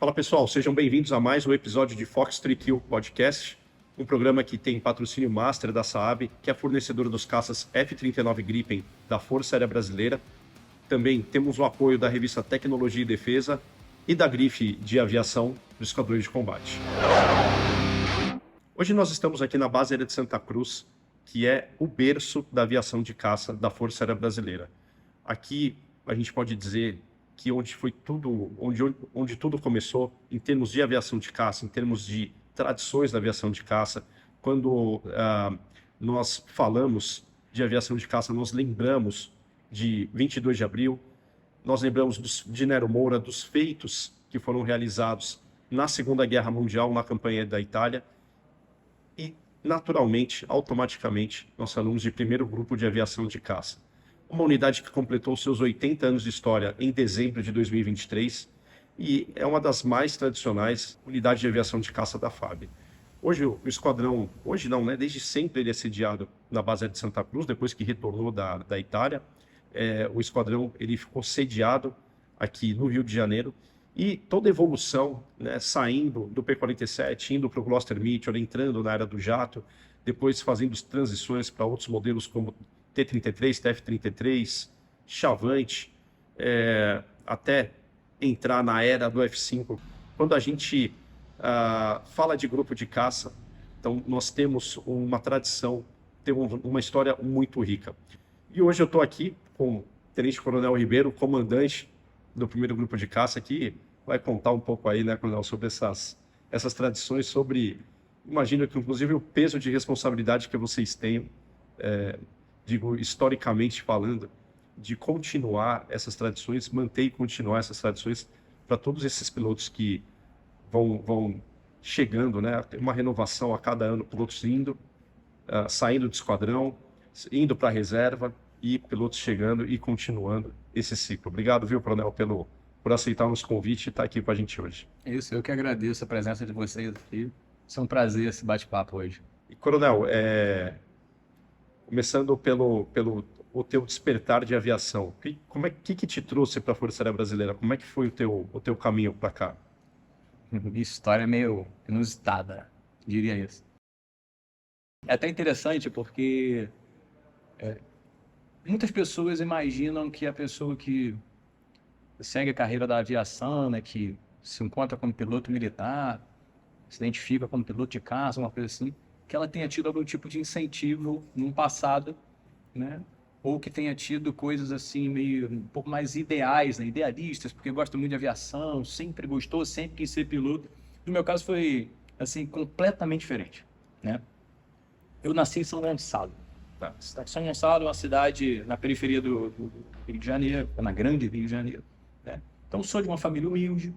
Fala pessoal, sejam bem-vindos a mais um episódio de Fox 3Q Podcast, um programa que tem patrocínio master da Saab, que é fornecedora dos caças F-39 Gripen da Força Aérea Brasileira. Também temos o apoio da revista Tecnologia e Defesa e da grife de aviação dos esquadrões de combate. Hoje nós estamos aqui na base aérea de Santa Cruz, que é o berço da aviação de caça da Força Aérea Brasileira. Aqui a gente pode dizer que onde tudo começou, em termos de aviação de caça, em termos de tradições da aviação de caça. Quando nós falamos de aviação de caça, nós lembramos de 22 de abril, nós lembramos de Nero Moura, dos feitos que foram realizados na Segunda Guerra Mundial, na campanha da Itália, e, naturalmente, automaticamente, nós falamos de primeiro grupo de aviação de caça. Uma unidade que completou seus 80 anos de história em dezembro de 2023 e é uma das mais tradicionais unidades de aviação de caça da FAB. Hoje o esquadrão, hoje não, né? Desde sempre ele é sediado na base de Santa Cruz, depois que retornou da Itália. O esquadrão ele ficou sediado aqui no Rio de Janeiro e toda evolução, né, saindo do P-47, indo para o Gloster Meteor, entrando na era do jato, depois fazendo transições para outros modelos como T-33, TF-33, Chavante, até entrar na era do F-5. Quando a gente fala de grupo de caça, então nós temos uma tradição, temos uma história muito rica. E hoje eu estou aqui com o Tenente Coronel Ribeiro, comandante do primeiro grupo de caça, que vai contar um pouco aí, né, Coronel, sobre essas tradições, sobre, imagino que inclusive o peso de responsabilidade que vocês têm, digo, historicamente falando, de continuar essas tradições, manter e continuar essas tradições para todos esses pilotos que vão chegando, né? Tem uma renovação a cada ano, pilotos indo, saindo do esquadrão, indo para a reserva e pilotos chegando e continuando esse ciclo. Obrigado, viu, Coronel, por aceitar o nosso convite e estar aqui com a gente hoje. É isso, eu que agradeço a presença de vocês aqui. É um prazer esse bate-papo hoje. E, Coronel, começando pelo o teu despertar de aviação, que te trouxe para a Força Aérea Brasileira? Como é que foi o teu caminho para cá? Minha história é meio inusitada, diria isso. É até interessante porque muitas pessoas imaginam que a pessoa que segue a carreira da aviação, né, que se encontra como piloto militar, se identifica como piloto de caça, uma coisa assim, que ela tenha tido algum tipo de incentivo no passado, né? Ou que tenha tido coisas assim meio um pouco mais ideais, né? Idealistas, porque gosta muito de aviação, sempre gostou, sempre quis ser piloto. No meu caso foi assim completamente diferente, né? Eu nasci em São Gonçalo. Tá? São Gonçalo é uma cidade na periferia do Rio de Janeiro, na grande Rio de Janeiro, né? Então sou de uma família humilde.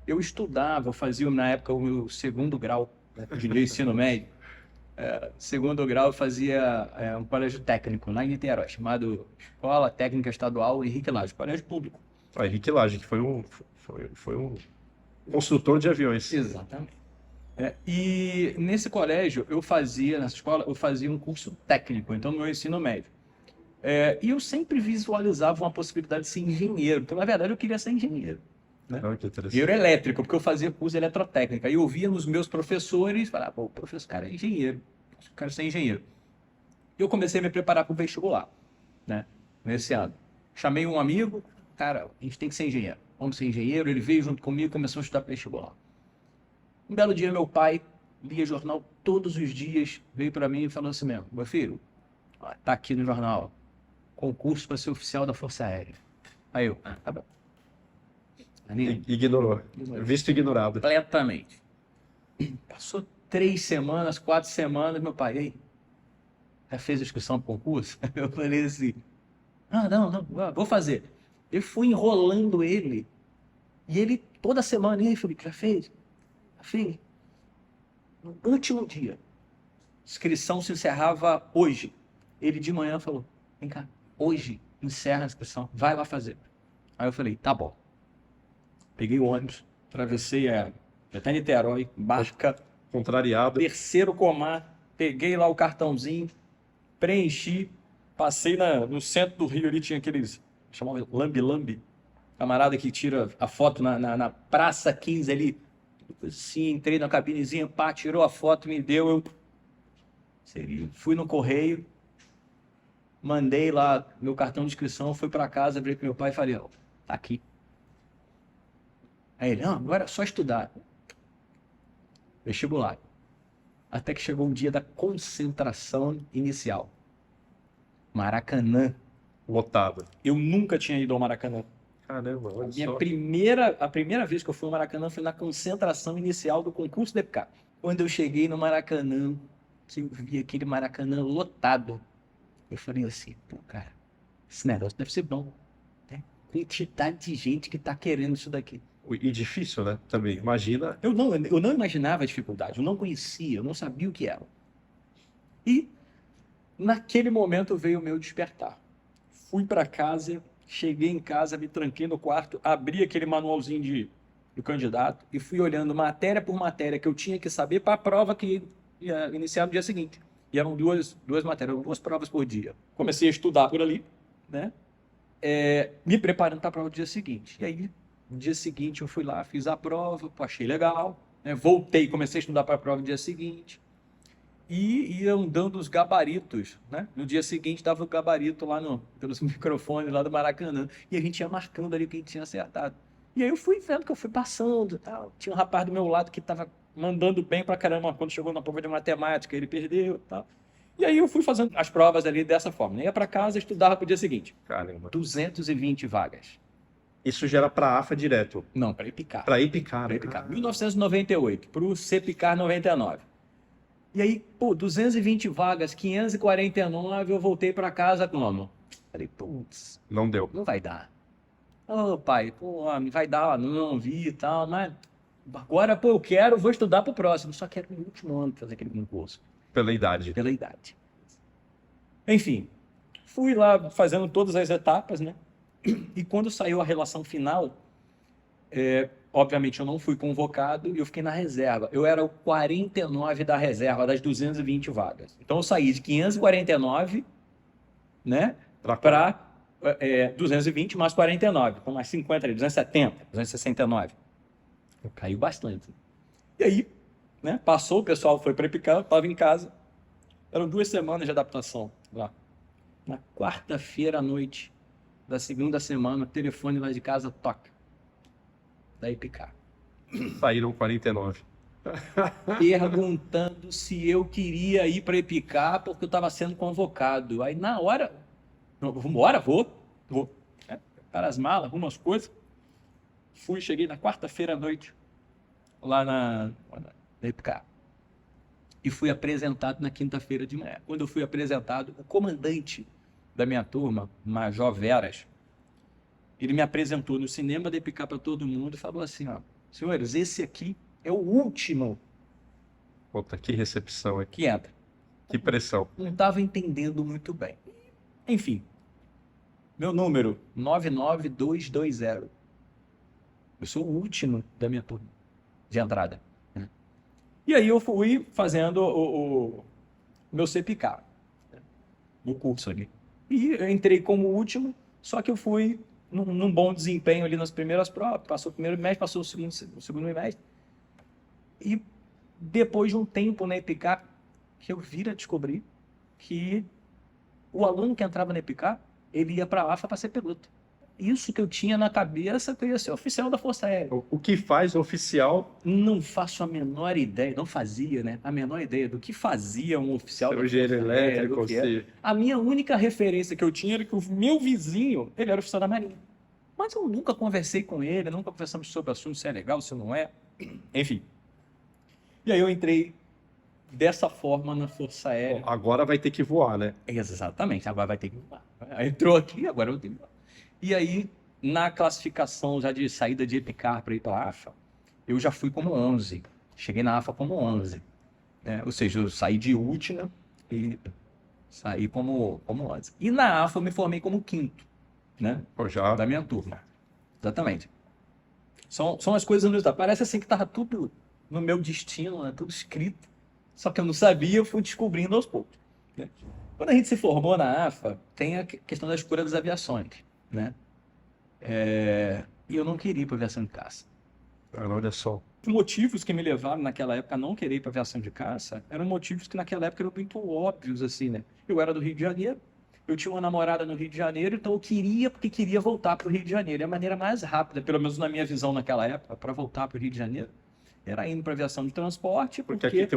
Eu estudava, eu fazia na época o meu segundo grau, né, de ensino médio. Segundo grau eu fazia um colégio técnico lá em Niterói, chamado Escola Técnica Estadual Henrique Lage, colégio público. Henrique Lage, que foi um construtor de aviões. Exatamente. E nesse colégio nessa escola, eu fazia um curso técnico, então no meu ensino médio. E eu sempre visualizava uma possibilidade de ser engenheiro, então na verdade eu queria ser engenheiro. Né? Engenheiro elétrico, porque eu fazia curso de eletrotécnica. E eu via nos meus professores, falava, pô, o professor, cara é engenheiro, eu quero ser engenheiro. E eu comecei a me preparar para o vestibular, né? Nesse ano. Chamei um amigo, cara, a gente tem que ser engenheiro. Vamos ser engenheiro. Ele veio junto comigo e começou a estudar para vestibular. Um belo dia, meu pai lia jornal todos os dias, veio para mim e falou assim mesmo, meu filho, tá aqui no jornal, concurso para ser oficial da Força Aérea. Aí eu, tá bom. Ignorou. Visto ignorado. Completamente. Passou 3 semanas, 4 semanas, meu pai, ei, já fez a inscrição para o concurso? Eu falei assim, não, vou fazer. Eu fui enrolando ele, e ele toda semana, e aí, Felipe, já fez? Já fez? No último dia, a inscrição se encerrava hoje. Ele de manhã falou, vem cá, hoje encerra a inscrição, vai lá fazer. Aí eu falei, tá bom. Peguei o ônibus, atravessei até Niterói, barca, contrariado, terceiro comar, peguei lá o cartãozinho, preenchi, passei no centro do Rio, ali tinha aqueles, chamavam lambe-lambe, camarada que tira a foto na Praça 15 ali. Assim, entrei na cabinezinha, pá, tirou a foto, me deu, eu fui no correio, mandei lá meu cartão de inscrição, fui para casa, virei pro meu pai e falei, ó, tá aqui. Aí ele, não, agora é só estudar. Vestibular. Até que chegou o dia da concentração inicial. Maracanã. Lotado. Eu nunca tinha ido ao Maracanã. Caramba, olha Minha só. a primeira vez que eu fui ao Maracanã foi na concentração inicial do concurso da EPICAR. Quando eu cheguei no Maracanã, que eu vi aquele Maracanã lotado, eu falei assim, pô, cara, esse negócio deve ser bom. Né? Quantidade de gente que tá querendo isso daqui. E difícil, né? Também. Imagina. Eu não imaginava a dificuldade, eu não conhecia, eu não sabia o que era. E naquele momento veio o meu despertar. Fui para casa, cheguei em casa, me tranquei no quarto, abri aquele manualzinho do candidato e fui olhando matéria por matéria que eu tinha que saber para a prova que ia iniciar no dia seguinte. E eram duas matérias, 2 provas por dia. Comecei a estudar por ali, né? Me preparando para a prova do dia seguinte. E aí, no dia seguinte, eu fui lá, fiz a prova, pô, achei legal, né? Voltei, comecei a estudar para a prova no dia seguinte. E iam dando os gabaritos, né? No dia seguinte dava o gabarito lá pelos microfones lá do Maracanã. E a gente ia marcando ali o que a gente tinha acertado. E aí eu fui vendo que eu fui passando, tal. Tinha um rapaz do meu lado que estava mandando bem pra caramba quando chegou na prova de matemática, ele perdeu, tal. E aí eu fui fazendo as provas ali dessa forma. Ia para casa e estudava pro dia seguinte. Caramba. 220 vagas. Isso já era pra AFA direto. Não, para EPICAR. Pra EPICAR. Para EPICAR. 1998, para o CEPICAR 99. E aí, pô, 220 vagas, 549, eu voltei para casa como? Falei, putz, Não deu. não vai dar. Ô, pai, pô, não vai dar, não vi e tal, mas agora, pô, eu quero, vou estudar pro próximo. Só quero no último ano fazer aquele concurso, Pela idade. pela idade. Enfim, fui lá fazendo todas as etapas, né? E quando saiu a relação final, obviamente eu não fui convocado e eu fiquei na reserva. Eu era o 49 da reserva, das 220 vagas. Então eu saí de 549, né, para 220 mais 49, com mais 50 ali, 270, 269. Eu caí bastante. E aí, né, passou, o pessoal foi para EPICAR, eu estava em casa. Eram 2 semanas de adaptação lá. Na quarta-feira à noite da segunda semana, o telefone lá de casa toca. Da EPICAR. Saíram 49. Perguntando se eu queria ir para EPICAR porque eu estava sendo convocado. Aí na hora, vamos embora, vou. Para as malas, arrumo as coisas. Cheguei na quarta-feira à noite, lá na EPICAR. E fui apresentado na quinta-feira de manhã. Quando eu fui apresentado, o comandante da minha turma, Major Veras, ele me apresentou no cinema da EPICAR para todo mundo e falou assim, ó, senhores, esse aqui é o último Puta, que recepção aqui. que entra. Que pressão. Não estava entendendo muito bem. Enfim, meu número, 99220. Eu sou o último da minha turma de entrada. Né? E aí eu fui fazendo o meu CEPICAR, no curso ali. E eu entrei como último, só que eu fui num bom desempenho ali nas primeiras provas, passou o primeiro bimestre, passou o segundo bimestre. E depois de um tempo na EPICAR, que eu vira a descobrir que o aluno que entrava na EPICAR, ele ia para a AFA para ser piloto. Isso que eu tinha na cabeça que eu ia ser oficial da Força Aérea. O que faz o oficial Não faço a menor ideia, não fazia, né? A menor ideia do que fazia um oficial ser da o engenheiro Força Aérea, elétrico? do que era. A minha única referência que eu tinha era que o meu vizinho, ele era oficial da Marinha. Mas eu nunca conversei com ele, nunca conversamos sobre o assunto, se é legal, se não é. Enfim. E aí eu entrei dessa forma na Força Aérea. Agora vai ter que voar, né? Exatamente, agora vai ter que voar. Entrou aqui, agora eu vou ter que voar. E aí, na classificação já de saída de EPICAR para ir para a AFA, eu já fui como 11. Cheguei na AFA como 11. Né? Ou seja, eu saí de última e saí como 11. E na AFA eu me formei como 5º, né? Pô, já. Da minha turma. Exatamente. São as coisas inusitadas. Parece assim que estava tudo no meu destino, né? Tudo escrito. Só que eu não sabia, eu fui descobrindo aos poucos. Né? Quando a gente se formou na AFA, tem a questão da escolha das aviações. Né? E eu não queria ir para aviação de caça. Olha só. Os motivos que me levaram naquela época a não querer ir para aviação de caça eram motivos que naquela época eram muito óbvios, assim, né? Eu era do Rio de Janeiro, eu tinha uma namorada no Rio de Janeiro, então eu queria, porque queria voltar para o Rio de Janeiro. E a maneira mais rápida, pelo menos na minha visão naquela época, para voltar para o Rio de Janeiro, era indo para aviação de transporte, Porque aqui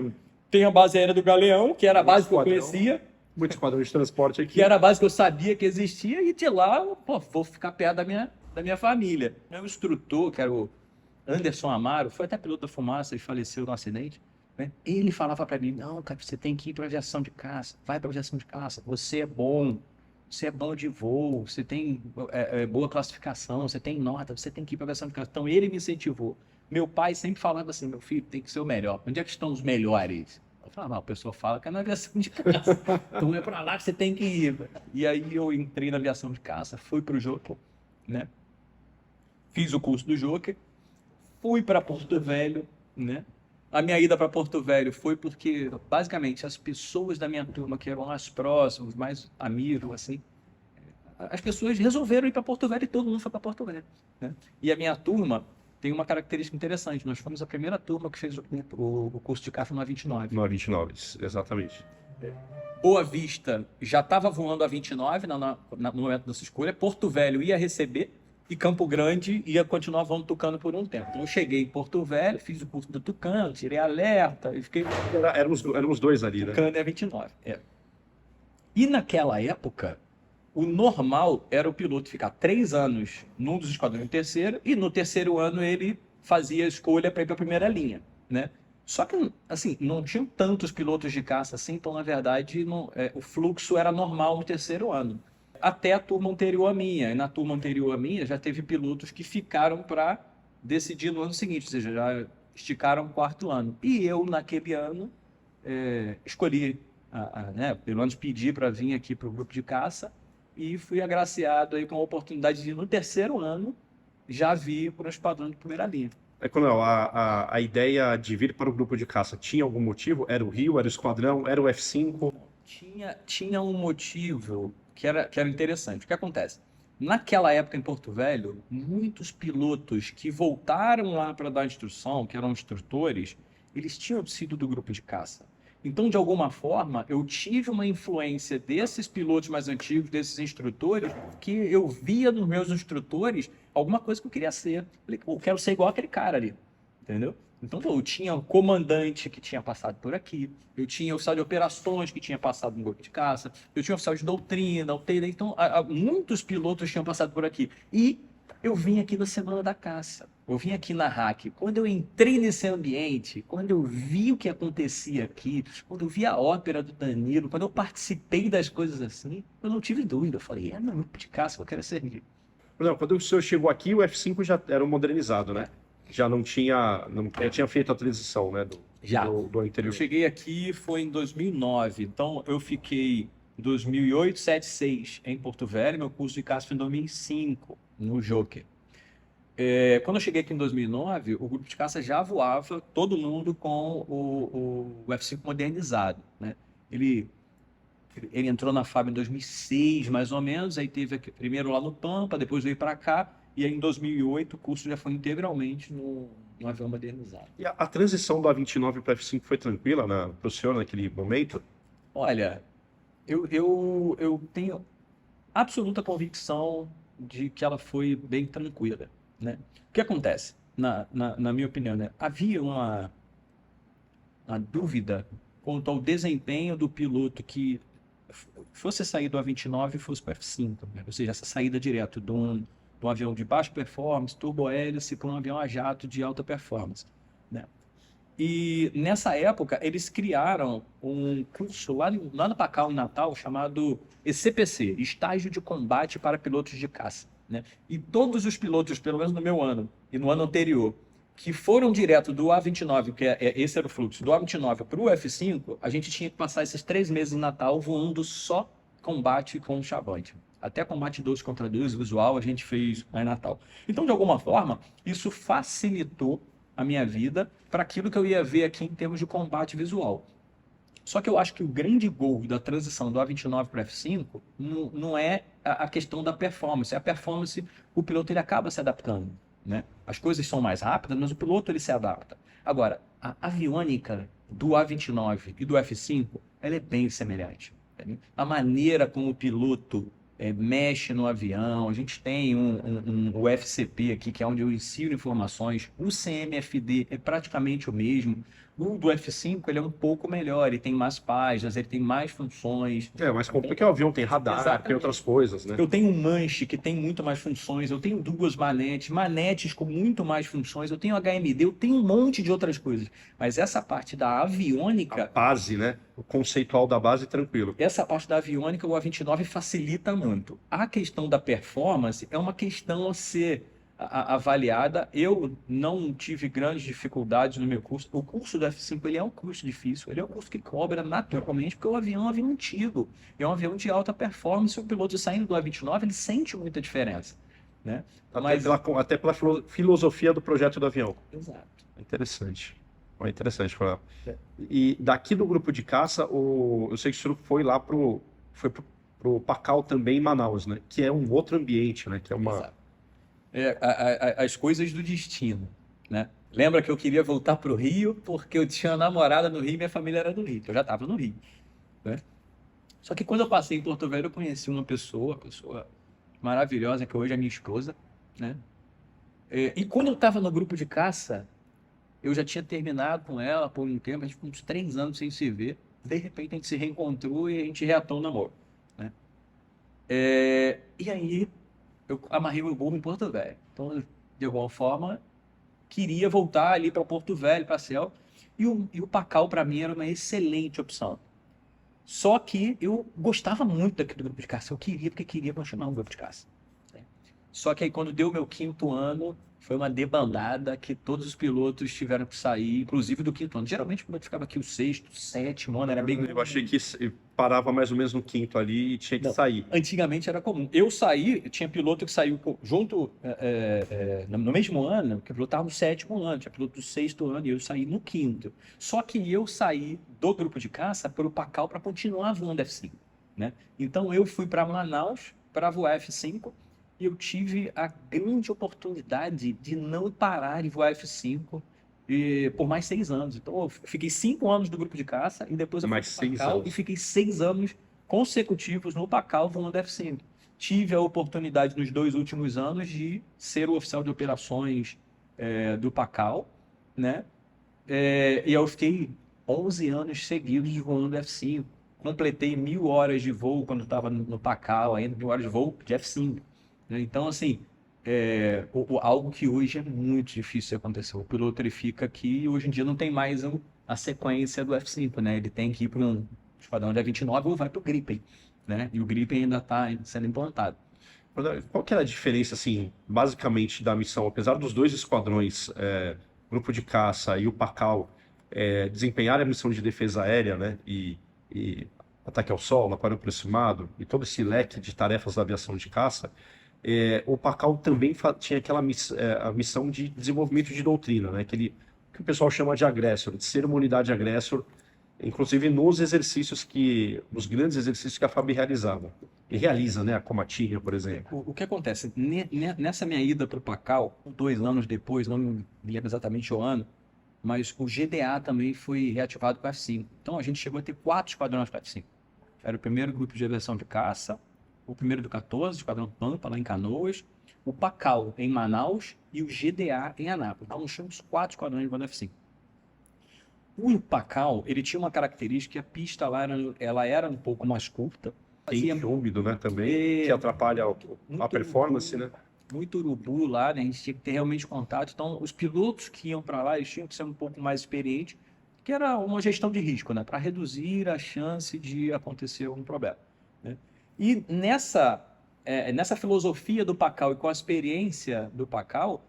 tem a base aérea do Galeão, que era a base que eu esquadrão. conhecia, muito esquadrão de transporte aqui. que era a base que eu sabia que existia, e de lá, eu, pô, vou ficar perto da minha família. Meu instrutor, que era o Anderson Amaro, foi até piloto da fumaça e faleceu no acidente, né? Ele falava para mim, não, cara, você tem que ir para aviação de caça, vai para aviação de caça, você é bom de voo, você tem boa classificação, você tem nota, você tem que ir para aviação de caça. Então ele me incentivou. Meu pai sempre falava assim, meu filho, tem que ser o melhor. Onde é que estão os melhores? Eu falava, o pessoal fala que é na aviação de caça. Então é para lá que você tem que ir. E aí eu entrei na aviação de caça, fui para o Joker, né? Fiz o curso do Joker, fui para Porto Velho, né? A minha ida para Porto Velho foi porque, basicamente, as pessoas da minha turma, que eram mais próximos, mais amigos, assim, as pessoas resolveram ir para Porto Velho e todo mundo foi para Porto Velho, né? E a minha turma tem uma característica interessante. Nós fomos a primeira turma que fez o curso de CAF no A29. No A29, exatamente. Boa Vista já estava voando a 29 no momento da sua escolha. Porto Velho ia receber e Campo Grande ia continuar voando Tucano por um tempo. Então eu cheguei em Porto Velho, fiz o curso do Tucano, tirei alerta e fiquei... Éramos dois ali, né? Tucano é 29. E naquela época, o normal era o piloto ficar 3 anos num dos esquadrões do terceiro e no terceiro ano ele fazia a escolha para ir para a primeira linha, né? Só que, assim, não tinham tantos pilotos de caça assim, então, na verdade, o fluxo era normal no terceiro ano. Até a turma anterior à minha. E na turma anterior à minha já teve pilotos que ficaram para decidir no ano seguinte, ou seja, já esticaram o quarto ano. E eu, naquele ano, escolhi, né, pelo menos pedi para vir aqui para o grupo de caça e fui agraciado aí com a oportunidade de, no terceiro ano, já vir para o esquadrão de primeira linha. Coronel, a ideia de vir para o grupo de caça tinha algum motivo? Era o Rio, era o esquadrão, era o F5? Tinha um motivo que era interessante. O que acontece? Naquela época em Porto Velho, muitos pilotos que voltaram lá para dar instrução, que eram instrutores, eles tinham sido do grupo de caça. Então, de alguma forma, eu tive uma influência desses pilotos mais antigos, desses instrutores, que eu via nos meus instrutores alguma coisa que eu queria ser. Eu quero ser igual aquele cara ali, entendeu? Então, eu tinha um comandante que tinha passado por aqui, eu tinha oficial de operações que tinha passado no grupo de caça, eu tinha oficial de doutrina, então muitos pilotos tinham passado por aqui. E eu vim aqui na Semana da Caça, eu vim aqui na RAC. Quando eu entrei nesse ambiente, quando eu vi o que acontecia aqui, quando eu vi a ópera do Danilo, quando eu participei das coisas assim, eu não tive dúvida. Eu falei, meu grupo de caça, eu quero servir. Não, quando o senhor chegou aqui, o F5 já era modernizado, né? Já não tinha feito a transição, né? Do anterior. Eu cheguei aqui, foi em 2009, então eu fiquei em 2008, 7, 6 em Porto Velho, meu curso de caça foi em 2005, no Joker. Quando eu cheguei aqui em 2009, o grupo de caça já voava, todo mundo com o F5 modernizado, né? Ele entrou na FAB em 2006, mais ou menos, aí teve primeiro lá no Pampa, depois veio para cá, e aí em 2008 o curso já foi integralmente no avião modernizado. E a transição do A29 para F5 foi tranquila para o senhor naquele momento? Olha, eu tenho absoluta convicção de que ela foi bem tranquila, né? O que acontece, na minha opinião, né? Havia uma dúvida quanto ao desempenho do piloto que fosse sair do A29 e fosse para o F5, né? Ou seja, essa saída direto de um avião de baixa performance, turbohélice, para um avião a jato de alta performance, né? E nessa época eles criaram um curso lá no Pacal, em Natal, chamado ECPC, Estágio de Combate para Pilotos de Caça, né? E todos os pilotos, pelo menos no meu ano e no ano anterior, que foram direto do A29, que esse era o fluxo, do A29 para o F5, a gente tinha que passar esses 3 meses em Natal voando só combate com chavante. Até combate 2 contra 2 visual a gente fez lá em Natal. Então, de alguma forma, isso facilitou a minha vida para aquilo que eu ia ver aqui em termos de combate visual. Só que eu acho que o grande gol da transição do A29 para o F5 não é a questão da performance. A performance, o piloto ele acaba se adaptando, né? As coisas são mais rápidas, mas o piloto ele se adapta. Agora, a aviônica do A29 e do F5, ela é bem semelhante. Entendeu? A maneira como o piloto mexe no avião, a gente tem o FCP aqui, que é onde eu insiro informações, o CMFD é praticamente o mesmo. O do F5 ele é um pouco melhor, ele tem mais páginas, ele tem mais funções. Mas porque o avião tem radar, Exatamente. tem outras coisas, né? Eu tenho um manche que tem muito mais funções, eu tenho duas manetes, manetes com muito mais funções, eu tenho HMD, eu tenho um monte de outras coisas. Mas essa parte da A aviônica, base, né? O conceitual da base, tranquilo. essa parte da aviônica, o A29 facilita muito. A questão da performance é uma questão a ser avaliada. Eu não tive grandes dificuldades no meu curso. O curso do F5 ele é um curso difícil, ele é um curso que cobra naturalmente, porque o avião é um avião antigo, é um avião de alta performance. O piloto saindo do A29 ele sente muita diferença, né? Até pela filosofia do projeto do avião. Exato. Interessante. Interessante falar. E daqui do grupo de caça, eu sei que o senhor foi lá pro Pacal também em Manaus, né? Que é um outro ambiente, né? Que é uma... Exato. As coisas do destino, né? Lembra que eu queria voltar para o Rio porque eu tinha namorada no Rio e minha família era do Rio, então eu já estava no Rio, né? Só que quando eu passei em Porto Velho, eu conheci uma pessoa maravilhosa, que hoje é minha esposa, né? E quando eu estava no grupo de caça, eu já tinha terminado com ela por um tempo, a gente ficou uns 3 anos sem se ver. De repente a gente se reencontrou e a gente reatou o namoro, né? E aí eu amarrei meu burro em Porto Velho. Então, de alguma forma, queria voltar ali para Porto Velho, para Céu. E o Pacal, para mim, era uma excelente opção. Só que eu gostava muito daquele grupo de caça. Eu queria, porque queria continuar um grupo de caça, né? Só que aí, quando deu o meu 5º ano, foi uma debandada que todos os pilotos tiveram que sair, inclusive do 5º ano. Geralmente, o piloto ficava aqui o 6º, 7º ano, era bem... Eu achei que parava mais ou menos no 5º ali e tinha que sair. Antigamente era comum. Eu saí, tinha piloto que saiu junto no mesmo ano, que pilotava no 7º ano, tinha piloto do 6º ano e eu saí no 5º. Só que eu saí do grupo de caça para o Pacal para continuar voando F5, né? Então eu fui para Manaus para voar F5 e eu tive a grande oportunidade de não parar de voar F5 por mais 6 anos. Então eu fiquei 5 anos no grupo de caça e depois eu fui Mais para o 6 Pacal anos. e fiquei 6 anos consecutivos no Pacal voando F5. Tive a oportunidade nos 2 últimos anos de ser o oficial de operações do Pacal, né? E eu fiquei 11 anos seguidos voando F5. Completei 1.000 horas de voo quando estava no Pacal, ainda 1.000 horas de voo de F5, né? Então, assim, algo que hoje é muito difícil de acontecer. O piloto ele fica aqui e hoje em dia não tem mais a sequência do F5, né? Ele tem que ir para um esquadrão de A29 ou vai para o Gripen, né? E o Gripen ainda está sendo implantado. Qual que era a diferença, assim, basicamente, da missão? Apesar dos 2 esquadrões, grupo de caça e o Pacal, desempenharem a missão de defesa aérea, né? E ataque ao solo, aquário aproximado, e todo esse leque de tarefas da aviação de caça, o Pacal também tinha aquela a missão de desenvolvimento de doutrina, né? Que o pessoal chama de agressor, de ser uma unidade agressor, inclusive nos grandes exercícios que a FAB realizava. E realiza, né? A Comatinha, por exemplo. O que acontece? Nessa minha ida para o Pacal, 2 anos depois, não me lembro exatamente o ano, mas o GDA também foi reativado com o F5. Então a gente chegou a ter 4 esquadrões com F5. Era o primeiro grupo de aviação de caça, o primeiro do 14, esquadrão Pampa, lá em Canoas, o Pacal em Manaus e o GDA em Anápolis. Então nós tínhamos 4 esquadrões de F5. O Pacal, ele tinha uma característica que a pista lá ela era um pouco mais curta. Quente, úmido, né? Também, que atrapalha a performance, né? Muito urubu lá, né? A gente tinha que ter realmente contato. Então, os pilotos que iam para lá, eles tinham que ser um pouco mais experientes, que era uma gestão de risco, né? Para reduzir a chance de acontecer algum problema, né? E nessa filosofia do Pacal e com a experiência do Pacal,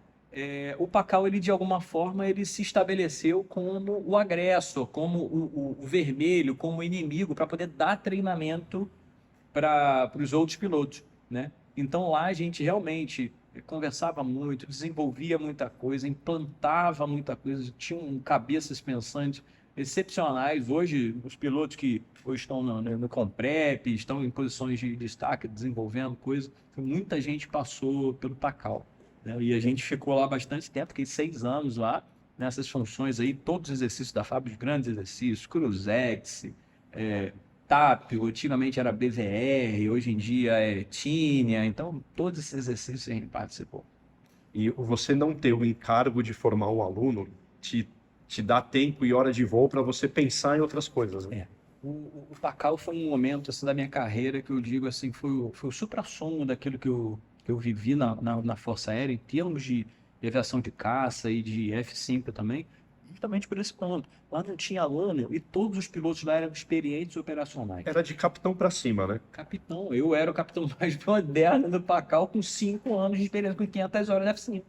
o Pacal, ele de alguma forma, ele se estabeleceu como o agressor, como o vermelho, como o inimigo, para poder dar treinamento para os outros pilotos, né? Então lá a gente realmente conversava muito, desenvolvia muita coisa, implantava muita coisa, tinham cabeças pensantes excepcionais. Hoje, os pilotos que hoje estão no Comprep, estão em posições de destaque, desenvolvendo coisas, muita gente passou pelo Pacal, né? E a gente ficou lá bastante tempo, fiquei 6 anos lá, nessas funções aí, todos os exercícios da fábrica, os grandes exercícios, Cruzex, TAP, antigamente era BVR, hoje em dia é Tínia, então todos esses exercícios a gente participou. E você não ter o encargo de formar um aluno te dá tempo e hora de voo para você pensar em outras coisas, né? O Pacal foi um momento assim, da minha carreira que eu digo assim, foi o suprassumo daquilo que eu vivi na Força Aérea, em termos de aviação de caça e de F-5 também, justamente por esse ponto. Lá não tinha aluno e todos os pilotos lá eram experientes operacionais. Era de capitão para cima, né? Capitão, eu era o capitão mais moderno do Pacal com 5 anos de experiência, com 500 horas de F-5.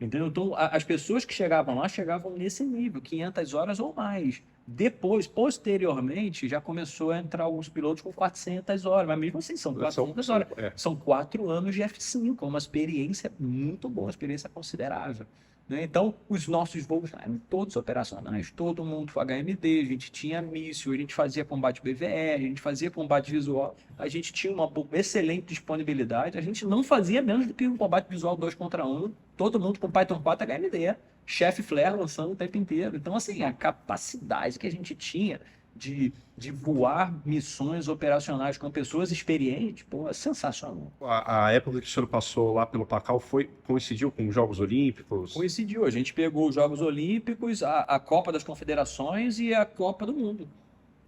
Entendeu? Então, as pessoas que chegavam lá chegavam nesse nível, 500 horas ou mais. Depois, posteriormente, já começou a entrar alguns pilotos com 400 horas, mas mesmo assim, são 400 horas. São 4 anos de F5, uma experiência muito boa, uma experiência considerável, né? Então, os nossos voos eram todos operacionais, todo mundo com HMD, a gente tinha míssil, a gente fazia combate BVR, a gente fazia combate visual, a gente tinha uma excelente disponibilidade, a gente não fazia menos do que um combate visual 2 contra 1, todo mundo com Python 4 HMD, chefe flare lançando o tempo inteiro. Então, assim, a capacidade que a gente tinha de voar missões operacionais com pessoas experientes, pô, é sensacional. A época que o senhor passou lá pelo Pacal coincidiu com os Jogos Olímpicos? Coincidiu, a gente pegou os Jogos Olímpicos, a Copa das Confederações e a Copa do Mundo.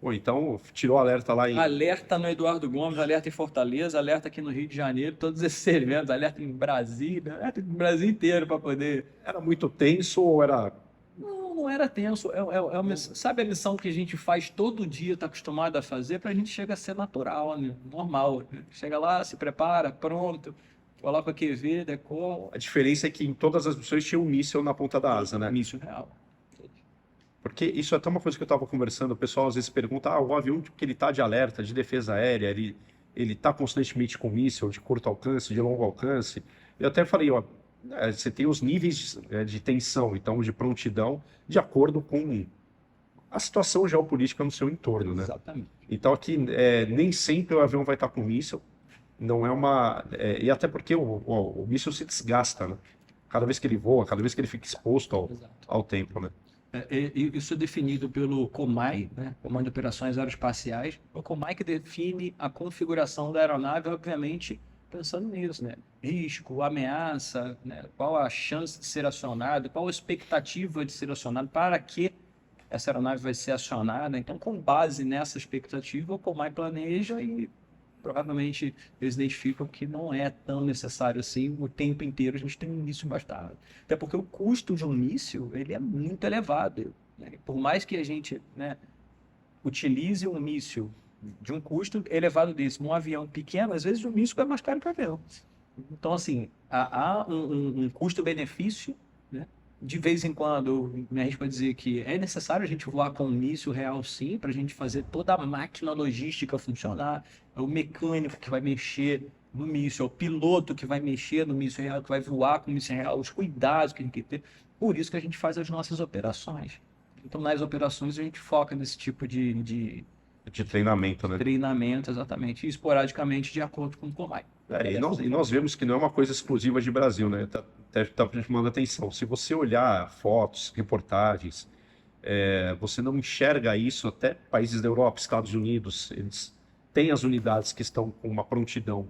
Pô, então tirou alerta lá em... Alerta no Eduardo Gomes, alerta em Fortaleza, alerta aqui no Rio de Janeiro, todos esses eventos, alerta em Brasília, alerta no Brasil inteiro para poder... Era muito tenso ou era... Não era tenso. Sabe a missão que a gente faz todo dia, está acostumado a fazer, para a gente chega a ser natural, né? Normal. Chega lá, se prepara, pronto, coloca QV, decola. A diferença é que em todas as missões tinha um míssil na ponta da asa, né? Míssil real. Porque isso é até uma coisa que eu estava conversando, o pessoal às vezes pergunta, o avião que ele está de alerta, de defesa aérea, ele está constantemente com míssil de curto alcance, de longo alcance. Eu até falei, você tem os níveis de tensão, então de prontidão, de acordo com a situação geopolítica no seu entorno, né? Exatamente. Então aqui nem sempre o avião vai estar com míssil, não é uma... e até porque o míssil se desgasta, né? Cada vez que ele voa, cada vez que ele fica exposto ao tempo, né? Isso é definido pelo COMAI, né? Comando de Operações Aeroespaciais. O COMAI que define a configuração da aeronave, obviamente, pensando nisso, né? Risco, ameaça, né? Qual a chance de ser acionado, qual a expectativa de ser acionado, para que essa aeronave vai ser acionada. Então, com base nessa expectativa, o COMAI planeja e provavelmente eles identificam que não é tão necessário assim o tempo inteiro a gente tem um míssil bastado. Até porque o custo de um míssil ele é muito elevado, né? Por mais que a gente, né, utilize um míssil de um custo elevado desse, um avião pequeno, às vezes o míssil é mais caro que o avião. Então, assim, há um custo-benefício, né? De vez em quando, me arrisco a dizer que é necessário a gente voar com um míssil real, sim, para a gente fazer toda a máquina logística funcionar. É o mecânico que vai mexer no míssil, é o piloto que vai mexer no míssil real, que vai voar com o míssil real, os cuidados que a gente tem que ter. Por isso que a gente faz as nossas operações. Então, nas operações, a gente foca nesse tipo de treinamento, né? Treinamento, exatamente, e esporadicamente de acordo com o COMAI. E nós vemos que não é uma coisa exclusiva de Brasil, né? Tá chamando atenção. Se você olhar fotos, reportagens, você não enxerga isso. Até países da Europa, Estados Unidos, eles têm as unidades que estão com uma prontidão,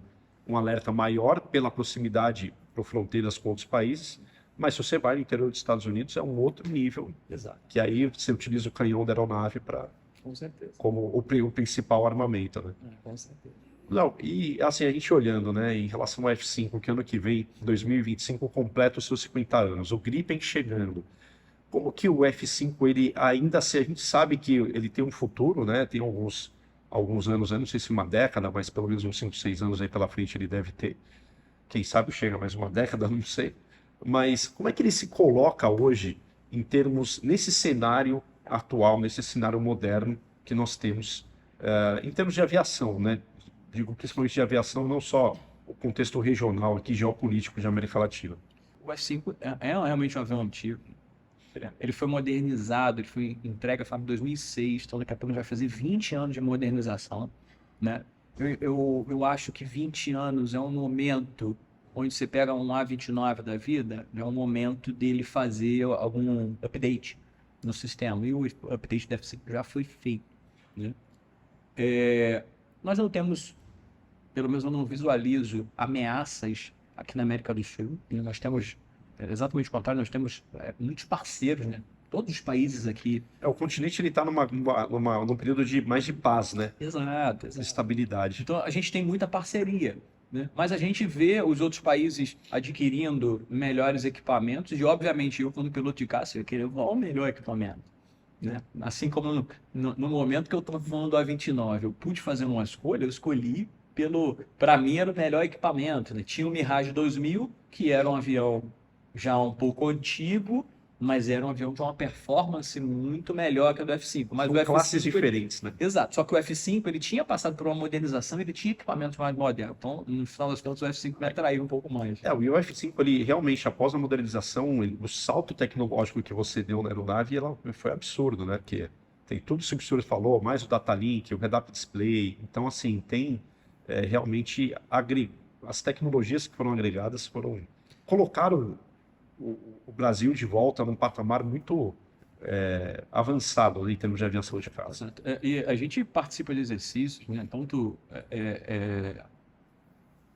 um alerta maior pela proximidade para fronteiras com outros países. Mas se você vai no interior dos Estados Unidos, é um outro nível. Exato. Que aí você utiliza o canhão da aeronave como o principal armamento, né? Com certeza. Não, e assim, a gente olhando, né, em relação ao F5, que ano que vem, 2025, completa os seus 50 anos, o Gripen chegando. Como que o F5, ele ainda, se a gente sabe que ele tem um futuro, né, tem alguns anos, eu não sei se uma década, mas pelo menos uns 5, 6 anos aí pela frente ele deve ter. Quem sabe chega mais uma década, não sei. Mas como é que ele se coloca hoje em termos, nesse cenário atual, nesse cenário moderno que nós temos, em termos de aviação, né? Digo principalmente de aviação, não só o contexto regional aqui, geopolítico de América Latina. O F-5 é realmente um avião antigo. Ele foi modernizado, ele foi entregue à fábrica em 2006, então daqui a pouco vai fazer 20 anos de modernização, né? Eu acho que 20 anos é um momento onde você pega um A29 da vida, é um momento dele fazer algum update no sistema, e o update deve ser, já foi feito, né? Nós não temos, pelo menos eu não visualizo ameaças aqui na América do Sul, né? Nós temos, exatamente o contrário, nós temos muitos parceiros, né? Todos os países aqui. O continente ele está num período de mais de paz, né? Exato, De exato. estabilidade. Então a gente tem muita parceria, né? Mas a gente vê os outros países adquirindo melhores equipamentos e, obviamente, eu, como piloto de caça, eu queria o melhor equipamento, né? Assim como no momento que eu estou voando a 29, eu pude fazer uma escolha, eu escolhi para mim era o melhor equipamento, né? Tinha o Mirage 2000, que era um avião já um pouco antigo, mas era um avião de uma performance muito melhor que a do F5. Mas São o F5, classes diferentes, né? exato, só que o F5 ele tinha passado por uma modernização, ele tinha equipamentos mais modernos. Então, no final das contas, o F5 me atraiu um pouco mais. O UF5, ele realmente, após a modernização, o salto tecnológico que você deu na aeronave, foi absurdo, né? Porque tem tudo isso que o senhor falou, mais o data link, o head-up display. Então, assim, tem realmente as tecnologias que foram agregadas colocaram o Brasil de volta num patamar muito avançado em termos de aviação de caça. Exato. E a gente participa de exercícios, né? Tanto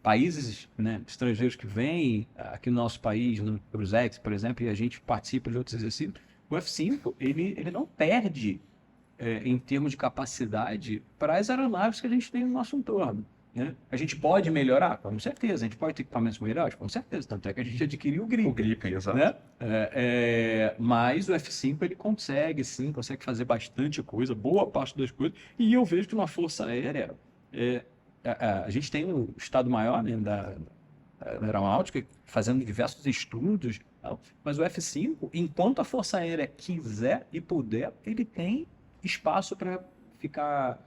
países, né, estrangeiros que vêm aqui no nosso país, no Cruzex, por exemplo, e a gente participa de outros exercícios. O F5, ele não perde em termos de capacidade para as aeronaves que a gente tem no nosso entorno, né? A gente pode melhorar? Com certeza. A gente pode ter equipamentos melhores? Com certeza. Tanto é que a gente adquiriu o Gripen. O Gripen, exato. Né? Mas o F5 ele consegue, sim, consegue fazer bastante coisa, boa parte das coisas. E eu vejo que na Força Aérea, a gente tem o Estado-Maior, né, da Aeronáutica fazendo diversos estudos, mas o F5, enquanto a Força Aérea quiser e puder, ele tem espaço para ficar,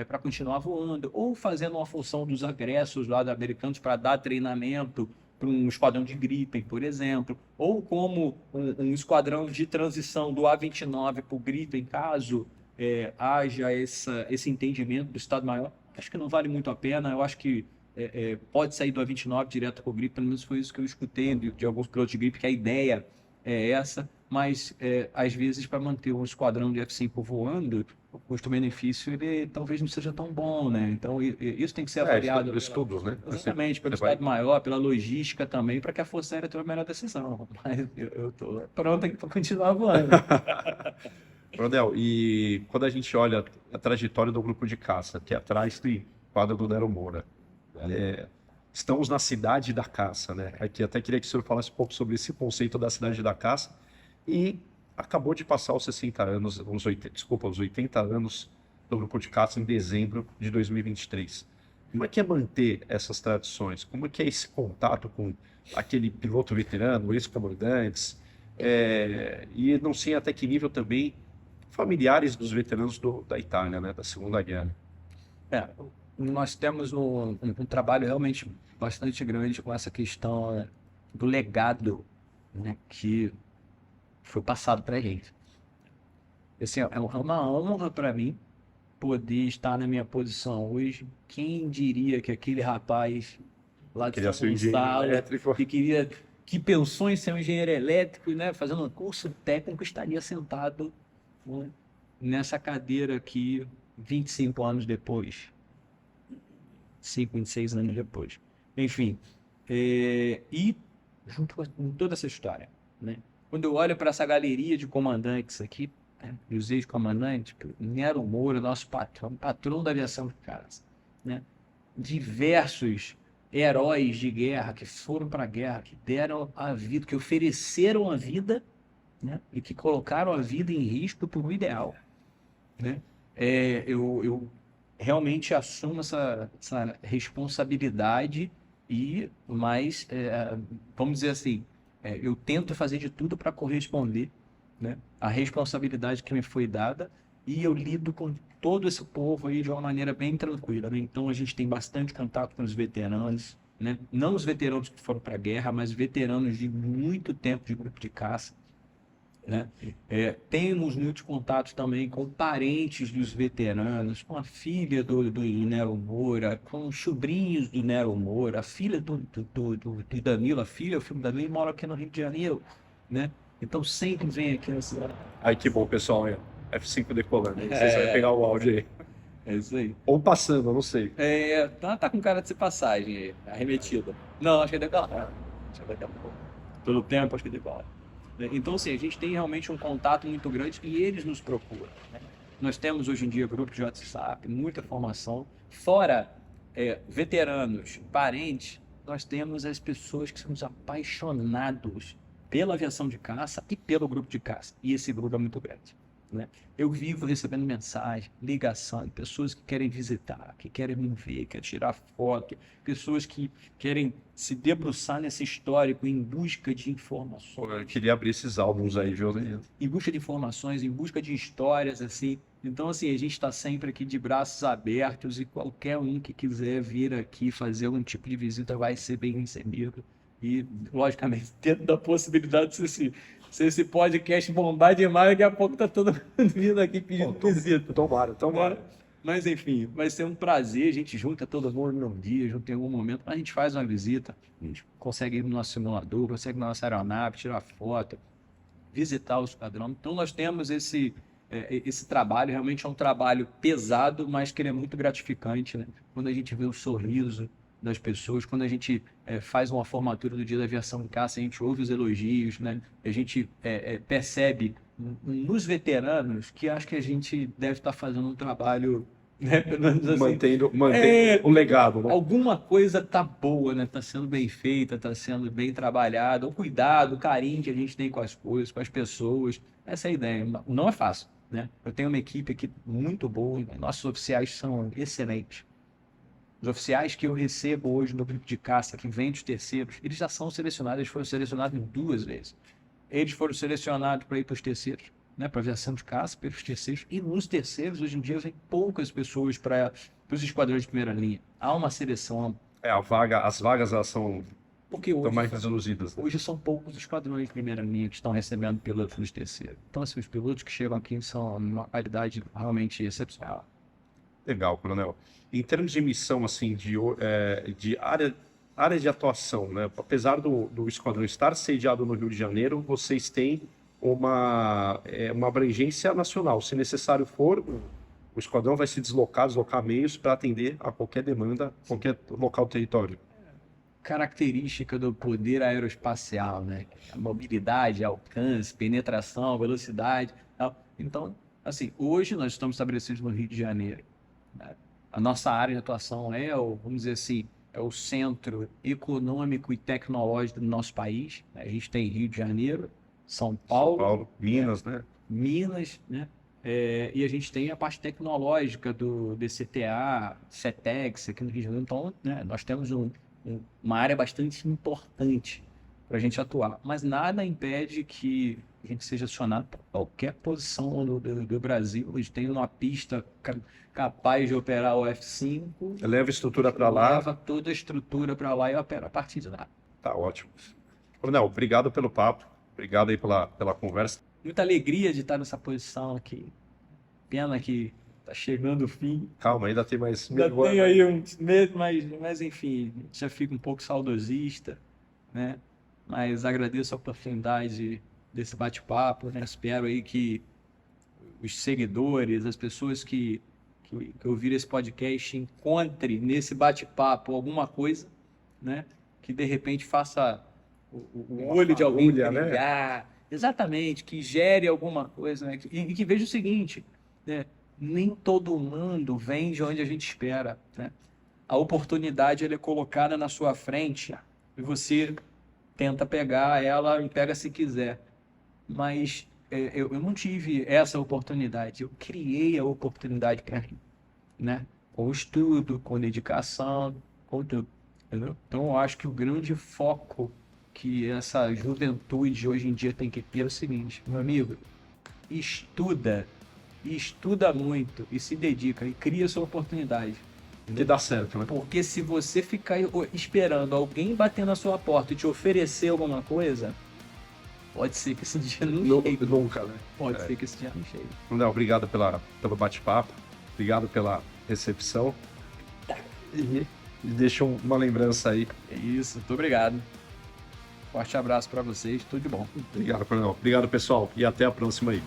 para continuar voando, ou fazendo uma função dos agressos lá da americanos para dar treinamento para um esquadrão de Gripen, por exemplo, ou como um esquadrão de transição do A29 para o Gripen, caso haja esse entendimento do Estado-Maior. Acho que não vale muito a pena. Eu acho que pode sair do A29 direto para o Gripen, pelo menos foi isso que eu escutei de alguns pilotos de Gripen, que a ideia é essa, mas às vezes para manter um esquadrão de F5 voando, o custo-benefício ele talvez não seja tão bom, né? Então isso tem que ser avaliado. Estudos, né? Exatamente, pelo Estado-Maior, pela logística também, para que a Força Aérea tenha a melhor decisão. Mas eu estou pronto aqui para continuar voando. Coronel, e quando a gente olha a trajetória do grupo de caça, que é atrás do quadro do Nero Moura, estamos na cidade da caça, né? Aqui até queria que o senhor falasse um pouco sobre esse conceito da cidade da caça, e acabou de passar os 60 anos, os 80 anos do grupo de caça em dezembro de 2023. Como é que é manter essas tradições? Como é que é esse contato com aquele piloto veterano, ex-comandantes, e não sei até que nível também familiares dos veteranos da Itália, né, da Segunda Guerra? Nós temos um trabalho realmente bastante grande com essa questão do legado, né, que foi passado para a gente. Assim, é uma honra para mim poder estar na minha posição hoje. Quem diria que aquele rapaz lá de São Gonçalo, que pensou em ser um engenheiro elétrico, né, fazendo um curso técnico, estaria sentado, né, nessa cadeira aqui 25 anos depois. 26 anos depois. Enfim, e junto com toda essa história, né? Quando eu olho para essa galeria de comandantes aqui, né, os ex-comandantes, Nero Moura, nosso patrão da aviação de caça, né? Diversos heróis de guerra que foram para a guerra, que deram a vida, que ofereceram a vida, né? E que colocaram a vida em risco por um ideal, né? Eu realmente assumo essa responsabilidade mas vamos dizer assim, eu tento fazer de tudo para corresponder, né, a responsabilidade que me foi dada, e eu lido com todo esse povo aí de uma maneira bem tranquila, né? Então a gente tem bastante contato com os veteranos, né? Não os veteranos que foram para a guerra, mas veteranos de muito tempo de grupo de caça. né? Temos muitos contatos também com parentes dos veteranos, com a filha do Nero Moura, com os sobrinhos do Nero Moura, a filha do Danilo, a filha, o filho do Danilo mora aqui no Rio de Janeiro, né? Então sempre vem aqui na cidade. Aí que bom, pessoal. F5 decolando. Vocês vão pegar o áudio aí. É isso aí. Ou passando, eu não sei. Tá com cara de ser passagem aí, arremetida. Não, acho que é decolar. Acho que é decolar. Pelo tempo, acho que é decolar. Então, assim, a gente tem realmente um contato muito grande e eles nos procuram, né? Nós temos hoje em dia grupos de WhatsApp, muita formação. Fora veteranos, parentes, nós temos as pessoas que são apaixonados pela aviação de caça e pelo grupo de caça. E esse grupo é muito grande, né? Eu vivo recebendo mensagem, ligação de pessoas que querem visitar, que querem me ver, querem tirar foto, pessoas que querem se debruçar nesse histórico em busca de informações. Eu queria abrir esses álbuns aí, viu? Em busca de informações, em busca de histórias, assim. Então, assim, a gente está sempre aqui de braços abertos e qualquer um que quiser vir aqui fazer algum tipo de visita vai ser bem recebido. E, logicamente, dentro da possibilidade de se esse podcast bombar demais, daqui a pouco tá todo mundo vindo aqui pedindo visita. Tomara. Mas, enfim, vai ser um prazer. A gente junta todo mundo num dia, junta em algum momento, a gente faz uma visita, a gente consegue ir no nosso simulador, consegue ir na nossa aeronave, tirar foto, visitar o esquadrão. Então, nós temos esse trabalho, realmente é um trabalho pesado, mas que ele é muito gratificante, né? Quando a gente vê o sorriso das pessoas, quando a gente faz uma formatura do Dia da Aviação de Caça, a gente ouve os elogios, né? A gente percebe nos veteranos que acho que a gente deve estar fazendo um trabalho, né? Pelo menos assim, mantendo o legado, né? alguma coisa tá boa, né? Tá sendo bem feita, tá sendo bem trabalhada, o cuidado, o carinho que a gente tem com as coisas, com as pessoas, essa é a ideia. Não é fácil, né? Eu tenho uma equipe aqui muito boa, nossos oficiais são excelentes. Os oficiais que eu recebo hoje no grupo de caça, que vem dos terceiros, eles já são selecionados, eles foram selecionados 2 vezes. Eles foram selecionados para ir para os terceiros, né, para a aviação de caça, pelos terceiros. E nos terceiros, hoje em dia, vem poucas pessoas para os esquadrões de primeira linha. Há uma seleção. As vagas elas são Porque hoje, mais reduzidas. Hoje são poucos esquadrões de primeira linha que estão recebendo pilotos nos terceiros. Então, assim, os pilotos que chegam aqui são uma qualidade realmente excepcional. Legal, coronel. Em termos de missão, assim, de área de atuação, né? Apesar do esquadrão estar sediado no Rio de Janeiro, vocês têm uma abrangência nacional. Se necessário for, o esquadrão vai se deslocar meios para atender a qualquer demanda, qualquer local do território. Característica do poder aeroespacial, né? A mobilidade, alcance, penetração, velocidade. Tal. Então, assim, hoje nós estamos estabelecidos no Rio de Janeiro, né? A nossa área de atuação vamos dizer assim, é o centro econômico e tecnológico do nosso país. A gente tem Rio de Janeiro, São Paulo, Minas, né? Minas, né? E a gente tem a parte tecnológica do DCTA, CETEX aqui no Rio de Janeiro. Então, né, nós temos uma área bastante importante para a gente atuar. Mas nada impede que a gente seja acionado para qualquer posição do Brasil. A gente tem uma pista capaz de operar o F5. Leva a estrutura para lá. Leva toda a estrutura para lá e opera a partir de lá. Tá ótimo. Coronel, obrigado pelo papo. Obrigado aí pela conversa. Muita alegria de estar nessa posição aqui. Pena que tá chegando o fim. Calma, ainda tem mais... Ainda tem aí uns meses, mas enfim, já fico um pouco saudosista, né? Mas agradeço a oportunidade desse bate-papo, né? Espero aí que os seguidores, as pessoas que ouviram esse podcast encontrem nesse bate-papo alguma coisa, né? Que de repente faça o olho de alguém brilhar, né? Exatamente, que gere alguma coisa, né? E que veja o seguinte, né? Nem todo mundo vem de onde a gente espera, né? A oportunidade ela é colocada na sua frente e você tenta pegar ela e pega se quiser. Mas eu não tive essa oportunidade, eu criei a oportunidade para mim, né? Com estudo, com dedicação, com tudo. Entendeu? Então eu acho que o grande foco que essa juventude hoje em dia tem que ter é o seguinte, meu amigo, estuda muito e se dedica e cria sua oportunidade. Que dá certo, né? Porque se você ficar esperando alguém bater na sua porta e te oferecer alguma coisa, Pode ser que esse dia não chegue. Nunca, né? Pode ser que esse dia não chegue. Léo, obrigado pelo bate-papo, obrigado pela recepção. E deixa uma lembrança aí. É isso, muito obrigado. Forte abraço para vocês, tudo de bom. Obrigado, Coronel. Obrigado, pessoal, e até a próxima aí.